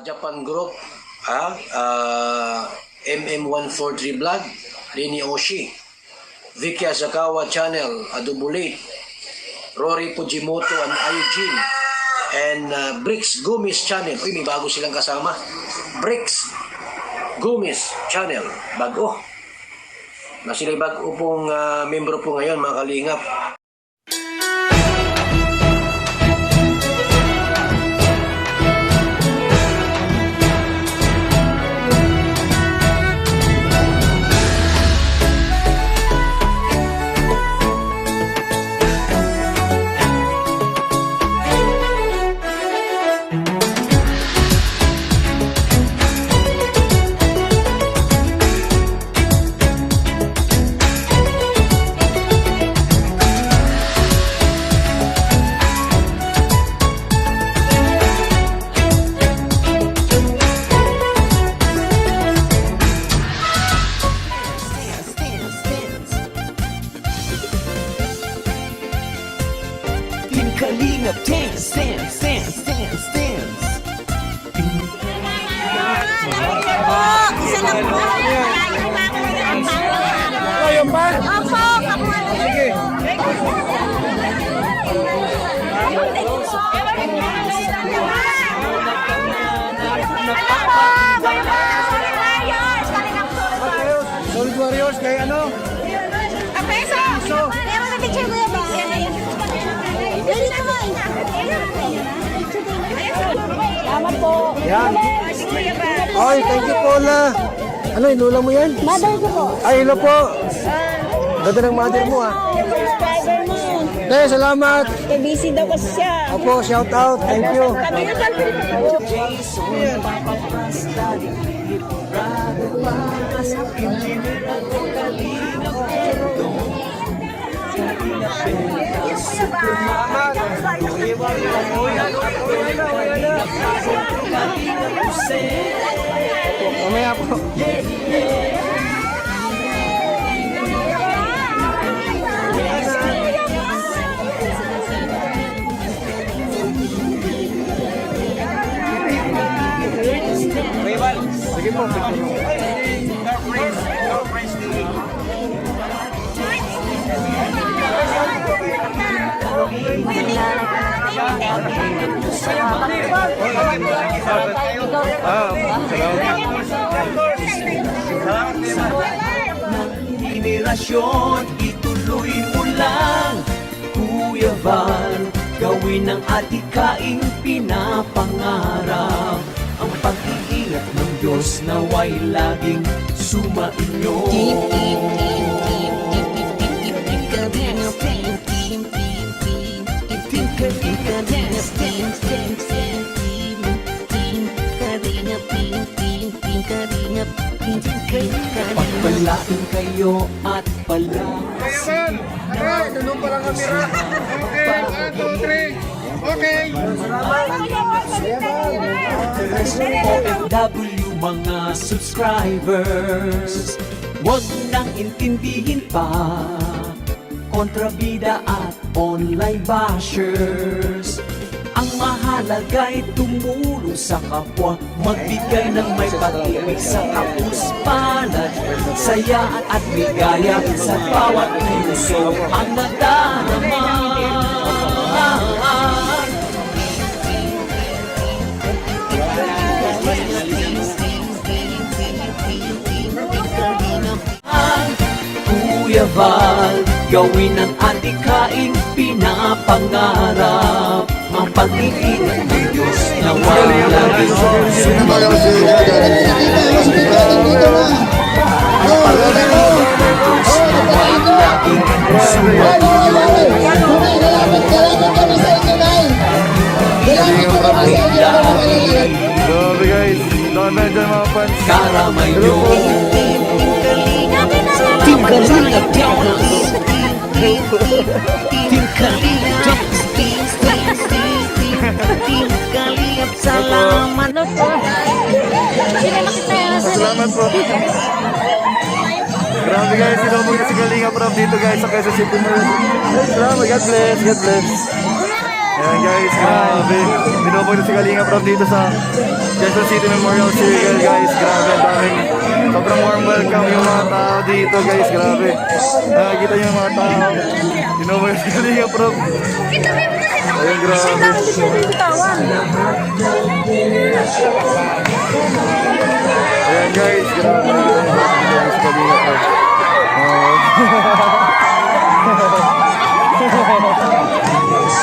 Japan Group, MM143 Vlog, Rini Oshi, Vicky Asakawa Channel, Adubulate, Rory Fujimoto and Eugene, and Bricks Gumis Channel. Uy, may bago silang kasama. Bricks Gumis Channel. Bago. Na sila bago pong membro po ngayon, mga kalingap. Kalingap dance. Isa lang po. Kayo ba? Opo, Sige. Solid Warriors, kay ano? Ang peso! Meron na picture ko yan ba? Pwede naman. Salamat po. Yan. Ay, thank you po na. Ano, inula mo yan? Mother ko po. Ay, hello po. Ganda ng mother mo ah. Subscriber mo. Tay, salamat. Kay busy daw kasi siya. Opo, shout out. Thank you. Sabi na pala. Mamaya po. Sige po. Henerasyon, ituloy mo lang, Kuya Val. Gawin ang atikaing pinapangarap. Ang pag-iingat ng Diyos naway laging sumainyo. Pagpalain kayo at palakasin. Ganun pa lang kamera. Okay, 1, 2, 3. Okay. OFW mga subscribers, huwag nang intindihin pa kontrabida at online bashers. Ang mahalaga'y tumulong sa kapwa, magbigay ng may pag-ibig sa kapus-palad, saya at ligaya sa bawat puso ang nadarama. Kuya Val, gawin ang atikaing pinapangarap. Ang pag-iingat ng Diyos na walang sumayo. Ang pag-iingat ng Diyos na walang Grabe guys, dami dyan mga fans. karamay nyo. Team Kalingap dance. Team Kalingap dance. Team Kalingap, salamat po. Salamat po. Grabe guys, sinubog na si Kalinga Prab dito guys sa Quezon City. Salamat, God bless, God bless. Ayan guys, grabe. Binubog na si Kalinga Prab dito sa Quezon City Memorial Circle guys. Grabe, ang daming sobrang warm welcome yung mga tao dito guys. Grabe. Nakikita niyo yung mga tao. Binubog na si Kalinga Prab. Ayan, grabe. Ayan guys, grabe. Nakikita niyo si Kalinga Prab.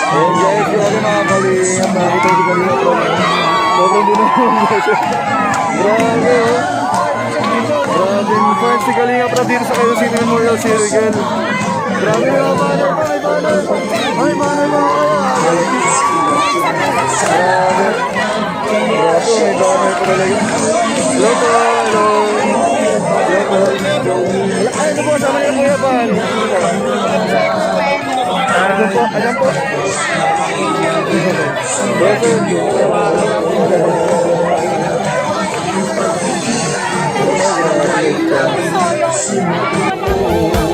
Ayan guys, yung ano mga Kalinga, nakikita si Kalinga Prab. Sobrang binubog guys. Grabe oh. Grabe yung fans si Kalinga Prab dito sa Quezon City Memorial Circle. Grabe yung mga banner pa, may banner. Ay, banner pa kaya. Grabe. Grabe, may banner pa talaga. Hello po, hello. Hello po. Ay, ito po, sama niyo Kuya Pan. Ayan po, ayan po.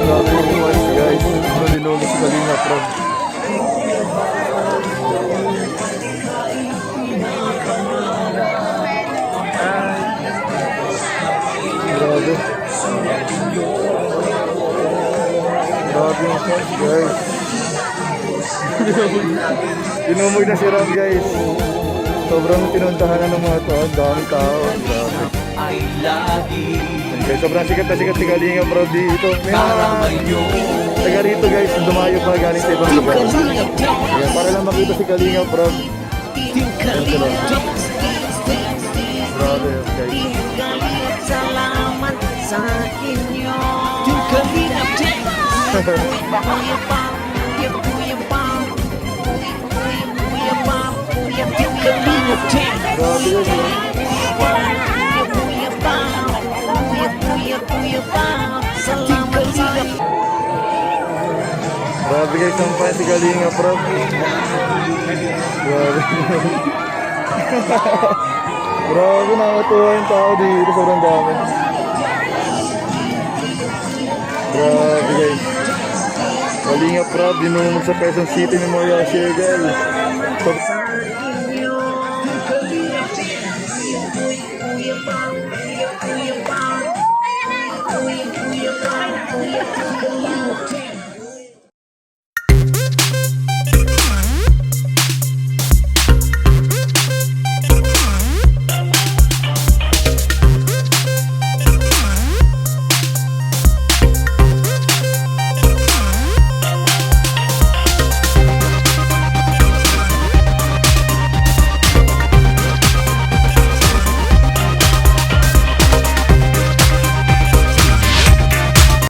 Grabe yung fans guys. Nalinulis si Kalinga Prab. Grabe. Grabe yung fans guys. Tinumog na si Ram guys. Sobrang pinuntahan na ng mga tao. Ang daming tao. Grabe. ay lagi Okay, sobrang sikat na sikat si Kalinga Prab dito. May para mga mayo. taga rito guys, dumayo pa galing sa ibang lugar. Ayan, para lang makita si Kalinga Prab. Ayan sila. Grabe guys. Salamat sa inyo. Yung Kalingap Team. Kuya Pam, Kuya Pam, Kuya Pam, Yung Kalingap Team. Grabe guys. Kuya Pam, Kuya Pam, salamat sa inyo. Grabe guys, ang fan si Kalinga Prab. Grabe. Grabe, nakakatuwa yung tao dito. Sobrang dami. Grabe guys. Kalinga Prab, dinumog sa Quezon City Memorial Circle. Kuya Pam,